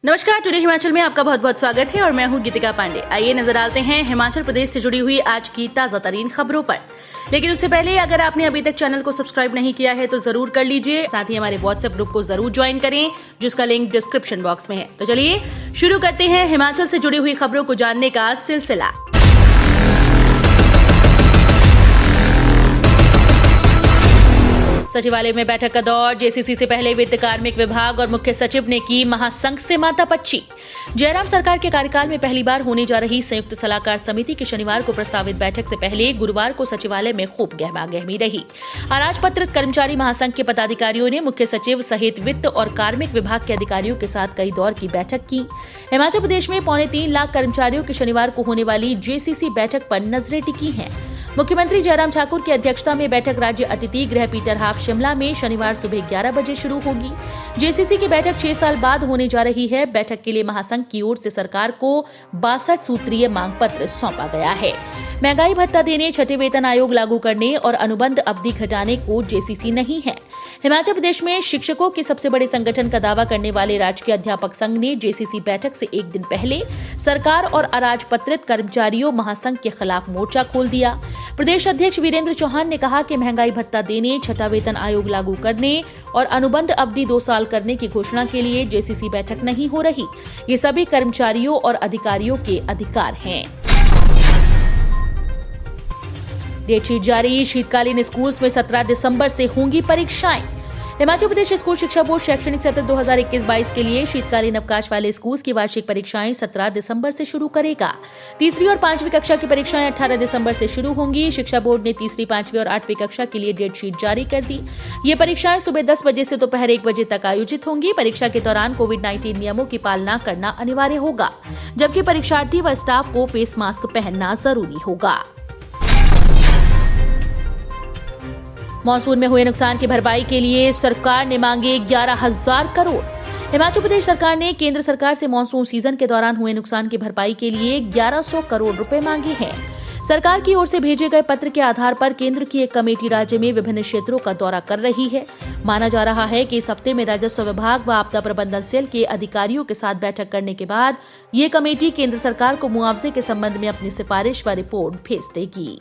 नमस्कार, टुडे हिमाचल में आपका बहुत बहुत स्वागत है और मैं हूं गीतिका पांडे। आइए नजर डालते हैं हिमाचल प्रदेश से जुड़ी हुई आज की ताजा तरीन खबरों पर। लेकिन उससे पहले अगर आपने अभी तक चैनल को सब्सक्राइब नहीं किया है तो जरूर कर लीजिए। साथ ही हमारे व्हाट्सएप ग्रुप को जरूर ज्वाइन करें, जिसका लिंक डिस्क्रिप्शन बॉक्स में है। तो चलिए शुरू करते हैं हिमाचल से जुड़ी हुई खबरों को जानने का सिलसिला। सचिवालय में बैठक का दौर। जेसीसी से पहले वित्त, कार्मिक विभाग और मुख्य सचिव ने की महासंघ से मातापच्ची। जयराम सरकार के कार्यकाल में पहली बार होने जा रही संयुक्त सलाहकार समिति की शनिवार को प्रस्तावित बैठक से पहले गुरुवार को सचिवालय में खूब गहमागहमी रही। अराजपत्रित कर्मचारी महासंघ के पदाधिकारियों ने मुख्य सचिव सहित वित्त और कार्मिक विभाग के अधिकारियों के साथ कई दौर की बैठक की। हिमाचल प्रदेश में 3.25 लाख कर्मचारियों की शनिवार को होने वाली जेसीसी बैठक पर नजरें टिकी हैं। मुख्यमंत्री जयराम ठाकुर की अध्यक्षता में बैठक राज्य अतिथि गृह पीटर हाफ शिमला में शनिवार सुबह 11 बजे शुरू होगी। जेसीसी की बैठक 6 साल बाद होने जा रही है। बैठक के लिए महासंघ की ओर से सरकार को 62 सूत्रीय मांग पत्र सौंपा गया है। महंगाई भत्ता देने, छठे वेतन आयोग लागू करने और अनुबंध अवधि घटाने को जेसीसी नहीं है। हिमाचल प्रदेश में शिक्षकों के सबसे बड़े संगठन का दावा करने वाले राजकीय अध्यापक संघ ने जेसीसी बैठक से एक दिन पहले सरकार और अराजपत्रित कर्मचारियों महासंघ के खिलाफ मोर्चा खोल दिया। प्रदेश अध्यक्ष वीरेंद्र चौहान ने कहा कि महंगाई भत्ता देने, छठा वेतन आयोग लागू करने और अनुबंध अवधि 2 साल करने की घोषणा के लिए जेसीसी बैठक नहीं हो रही। ये सभी कर्मचारियों और अधिकारियों के अधिकार हैं। डेटशीट जारी। शीतकालीन स्कूल्स में 17 दिसंबर से होंगी परीक्षाएं। हिमाचल प्रदेश स्कूल शिक्षा बोर्ड शैक्षणिक सत्र 2021-22 के लिए शीतकालीन अवकाश वाले स्कूल्स की वार्षिक परीक्षाएं 17 दिसंबर से शुरू करेगा। तीसरी और 5वीं कक्षा की परीक्षाएं 18 दिसंबर से शुरू होंगी। शिक्षा बोर्ड ने तीसरी, 5वीं और 8वीं कक्षा के लिए डेटशीट जारी कर दी। ये परीक्षाएं सुबह 10 बजे से दोपहर 1 बजे तक आयोजित होंगी। परीक्षा के दौरान कोविड-19 नियमों की पालना करना अनिवार्य होगा, जबकि परीक्षार्थी व स्टाफ को फेस मास्क पहनना जरूरी होगा। मॉनसून में हुए नुकसान की भरपाई के लिए सरकार ने मांगे 11,000 करोड़। हिमाचल प्रदेश सरकार ने केंद्र सरकार से मॉनसून सीजन के दौरान हुए नुकसान की भरपाई के लिए 1100 करोड़ रुपए मांगे हैं। सरकार की ओर से भेजे गए पत्र के आधार पर केंद्र की एक कमेटी राज्य में विभिन्न क्षेत्रों का दौरा कर रही है। माना जा रहा है कि इस हफ्ते में राजस्व विभाग व आपदा प्रबंधन सेल के अधिकारियों के साथ बैठक करने के बाद ये कमेटी केंद्र सरकार को मुआवजे के संबंध में अपनी सिफारिश व रिपोर्ट भेज देगी।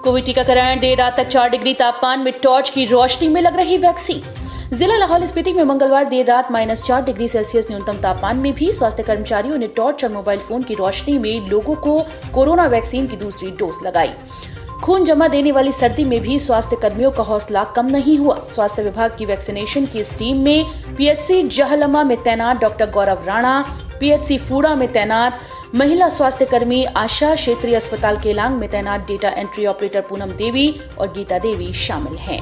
कोविड टीकाकरण। देर रात तक 4 डिग्री तापमान में टॉर्च की रोशनी में लग रही वैक्सीन। जिला लाहौल स्पीति में मंगलवार देर रात -4 डिग्री सेल्सियस न्यूनतम तापमान में भी स्वास्थ्य कर्मचारियों ने टॉर्च और मोबाइल फोन की रोशनी में लोगों को कोरोना वैक्सीन की दूसरी डोज लगाई। खून जमा देने वाली सर्दी में भी स्वास्थ्य कर्मियों का हौसला कम नहीं हुआ। स्वास्थ्य विभाग की वैक्सीनेशन की इस टीम में पीएचसी जहलमा में तैनात डॉक्टर गौरव राणा, पीएचसी फूड़ा में तैनात महिला स्वास्थ्य कर्मी आशा, क्षेत्रीय अस्पताल केलांग में तैनात data entry operator Poonam Devi और गीता देवी शामिल हैं।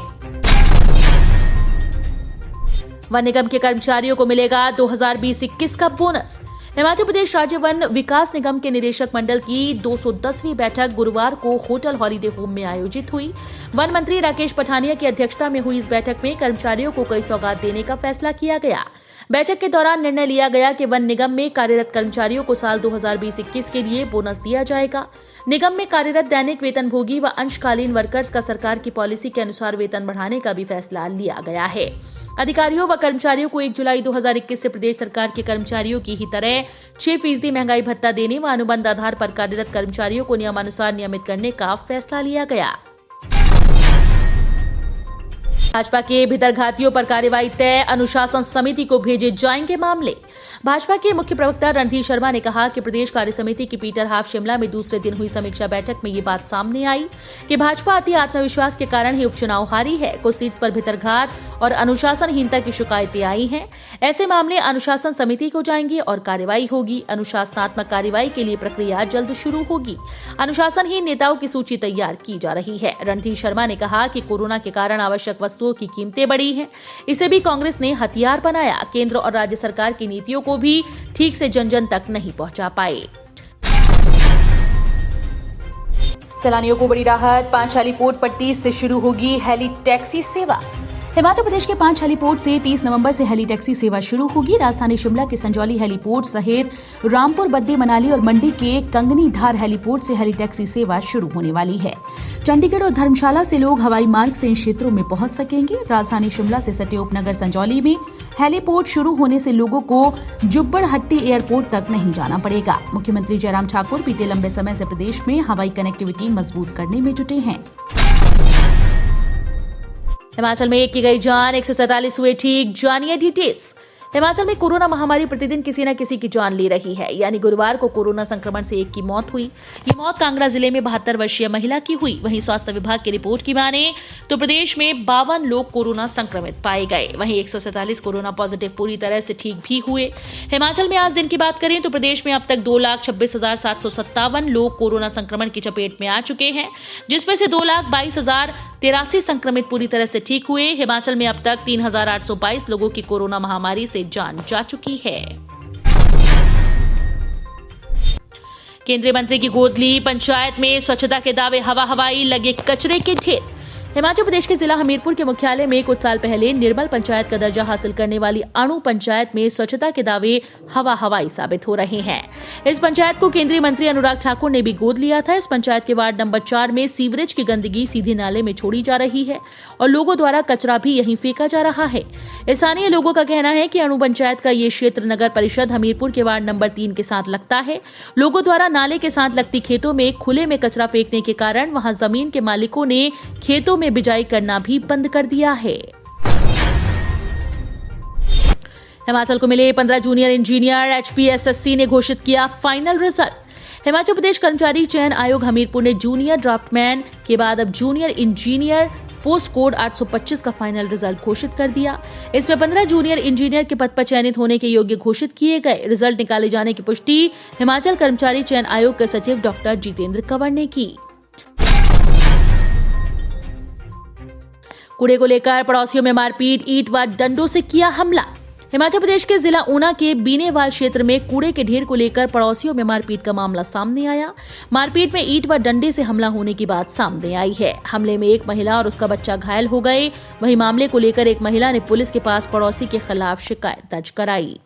वन निगम के कर्मचारियों को मिलेगा 2020-21 का बोनस। हिमाचल प्रदेश राज्य वन विकास निगम के निदेशक मंडल की 210वीं बैठक गुरुवार को होटल हॉलीडे होम में आयोजित हुई। वन मंत्री राकेश पठानिया की अध्यक्षता में हुई इस बैठक में कर्मचारियों को कई सौगात देने का फैसला किया गया। बैठक के दौरान निर्णय लिया गया कि वन निगम में कार्यरत कर्मचारियों को साल 2020-21 के लिए बोनस दिया जाएगा। निगम में कार्यरत दैनिक वेतनभोगी व अंशकालीन वर्कर्स का सरकार की पॉलिसी के अनुसार वेतन बढ़ाने का भी फैसला लिया गया है। अधिकारियों व कर्मचारियों को 1 जुलाई 2021 से प्रदेश सरकार के कर्मचारियों की ही तरह 6% महंगाई भत्ता देने व अनुबंध आधार पर कार्यरत कर्मचारियों को नियमानुसार नियमित करने का फैसला लिया गया। भाजपा के भीतरघातियों पर कार्रवाई तय। अनुशासन समिति को भेजे जाएंगे मामले। भाजपा के मुख्य प्रवक्ता रणधीर शर्मा ने कहा कि प्रदेश कार्य समिति की पीटर हाफ शिमला में दूसरे दिन हुई समीक्षा बैठक में ये बात सामने आई कि भाजपा अति आत्मविश्वास के कारण ही उपचुनाव हारी है। कुछ सीट्स पर भीतरघात और अनुशासनहीनता की शिकायतें आई हैं। ऐसे मामले अनुशासन समिति को जाएंगे और कार्रवाई होगी। अनुशासनात्मक कार्रवाई के लिए प्रक्रिया जल्द शुरू होगी। अनुशासनहीन नेताओं की सूची तैयार की जा रही है। रणधीर शर्मा ने कहा कि कोरोना के कारण आवश्यक वस्तुओं की कीमतें बढ़ी हैं। इसे भी कांग्रेस ने हथियार बनाया। केंद्र और राज्य सरकार की नीतियों को भी ठीक से जन जन तक नहीं पहुंचा पाए। सैलानियों को बड़ी राहत। 5 हेलीपोर्ट पर 30 से शुरू होगी हेली टैक्सी सेवा। हिमाचल प्रदेश के 5 हेलीपोर्ट से 30 नवंबर से हेली टैक्सी सेवा शुरू होगी। राजधानी शिमला के संजौली हेलीपोर्ट सहित रामपुर, बद्दी, मनाली और मंडी के कंगनी धार हेलीपोर्ट से हेली टैक्सी सेवा शुरू होने वाली है। चंडीगढ़ और धर्मशाला से लोग हवाई मार्ग से इन क्षेत्रों में पहुंच सकेंगे। राजधानी शिमला से सटे उपनगर संजौली में हेलीपोर्ट शुरू होने से लोगों को जुब्बड़हट्टी एयरपोर्ट तक नहीं जाना पड़ेगा। मुख्यमंत्री जयराम ठाकुर बीते लंबे समय से प्रदेश में हवाई कनेक्टिविटी मजबूत करने में जुटे हैं। हिमाचल में एक की गई जान, 147 हुए ठीक। जानिए डिटेल्स। हिमाचल में कोरोना महामारी प्रतिदिन किसी न किसी की जान ले रही है। यानी गुरुवार को कोरोना संक्रमण से एक की मौत हुई। ये मौत कांगड़ा जिले में 72 वर्षीय महिला की हुई। वहीं स्वास्थ्य विभाग की रिपोर्ट की माने तो प्रदेश में 52 लोग कोरोना संक्रमित पाए गए। वहीं 147 कोरोना पॉजिटिव पूरी तरह से ठीक भी हुए। हिमाचल में आज दिन की बात करें तो प्रदेश में अब तक 2,26,757 लोग कोरोना संक्रमण की चपेट में आ चुके हैं, जिसमें से 2,22,083 संक्रमित पूरी तरह से ठीक हुए। हिमाचल में अब तक 3,822 लोगों की कोरोना महामारी से जान जा चुकी है। केंद्रीय मंत्री की गोद ली, पंचायत में स्वच्छता के दावे हवा हवाई, लगे कचरे के ढेर। हिमाचल प्रदेश के जिला हमीरपुर के मुख्यालय में कुछ साल पहले निर्मल पंचायत का दर्जा हासिल करने वाली अणु पंचायत में स्वच्छता के दावे हवा हवाई साबित हो रहे हैं। इस पंचायत को केंद्रीय मंत्री अनुराग ठाकुर ने भी गोद लिया था। इस पंचायत के वार्ड नंबर 4 में सीवरेज की गंदगी सीधे नाले में छोड़ी जा रही है और लोगों द्वारा कचरा भी यहीं फेंका जा रहा है। स्थानीय लोगों का कहना है कि अणु पंचायत का ये क्षेत्र नगर परिषद हमीरपुर के वार्ड नंबर 3 के साथ लगता है। लोगों द्वारा नाले के साथ लगती खेतों में खुले में कचरा फेंकने के कारण वहां जमीन के मालिकों ने खेतों में बिजाई करना भी बंद कर दिया है। हिमाचल को मिले 15 जूनियर इंजीनियर, HPSSC ने घोषित किया फाइनल रिजल्ट। हिमाचल प्रदेश कर्मचारी चयन आयोग हमीरपुर ने जूनियर ड्राफ्टमैन के बाद अब जूनियर इंजीनियर पोस्ट कोड 825 का फाइनल रिजल्ट घोषित कर दिया। इसमें 15 जूनियर इंजीनियर के पद पर चयनित होने के योग्य घोषित किए गए। रिजल्ट निकाले जाने की पुष्टि हिमाचल कर्मचारी चयन आयोग के सचिव डॉक्टर जितेंद्र कंवर ने की। कूड़े को लेकर पड़ोसियों में मारपीट, ईंट व डंडों से किया हमला। हिमाचल प्रदेश के जिला ऊना के बीनेवाल क्षेत्र में कूड़े के ढेर को लेकर पड़ोसियों में मारपीट का मामला सामने आया। मारपीट में ईंट व डंडे से हमला होने की बात सामने आई है। हमले में एक महिला और उसका बच्चा घायल हो गए। वहीं मामले को लेकर एक महिला ने पुलिस के पास पड़ोसी के खिलाफ शिकायत दर्ज कराई।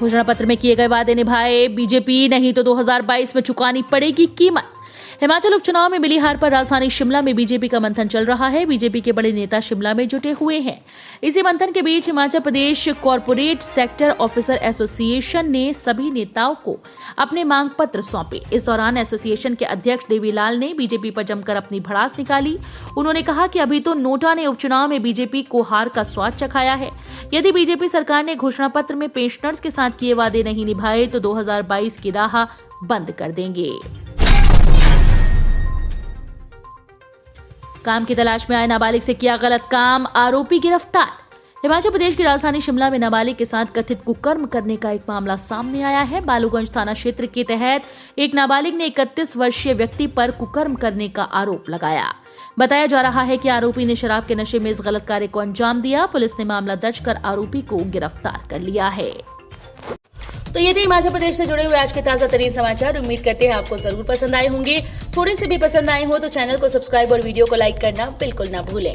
घोषणा पत्र में किए गए वादे निभाए बीजेपी, नहीं तो 2022 में चुकानी पड़ेगी कीमत। हिमाचल उपचुनाव में मिली हार पर राजधानी शिमला में बीजेपी का मंथन चल रहा है। बीजेपी के बड़े नेता शिमला में जुटे हुए हैं। इसी मंथन के बीच Himachal Pradesh corporate sector officer association ने सभी नेताओं को अपने मांग पत्र सौंपे। इस दौरान एसोसिएशन के अध्यक्ष देवीलाल ने बीजेपी पर जमकर अपनी भड़ास निकाली। उन्होंने कहा कि अभी तो नोटा ने उपचुनाव में बीजेपी को हार का स्वाद चखाया है। यदि बीजेपी सरकार ने घोषणा पत्र में पेंशनर्स के साथ किए वादे नहीं निभाए तो 2022 की राह बंद कर देंगे। काम की तलाश में आए नाबालिग से किया गलत काम, आरोपी गिरफ्तार। हिमाचल प्रदेश की राजधानी शिमला में नाबालिग के साथ कथित कुकर्म करने का एक मामला सामने आया है। बालूगंज थाना क्षेत्र के तहत एक नाबालिग ने 31 वर्षीय व्यक्ति पर कुकर्म करने का आरोप लगाया। बताया जा रहा है कि आरोपी ने शराब के नशे में इस गलत कार्य को अंजाम दिया। पुलिस ने मामला दर्ज कर आरोपी को गिरफ्तार कर लिया है। तो ये थे हिमाचल प्रदेश से जुड़े हुए आज के ताजा तरीन समाचार। उम्मीद करते हैं आपको जरूर पसंद आए होंगे। थोड़े से भी पसंद आए हो तो चैनल को सब्सक्राइब और वीडियो को लाइक करना बिल्कुल ना भूलें।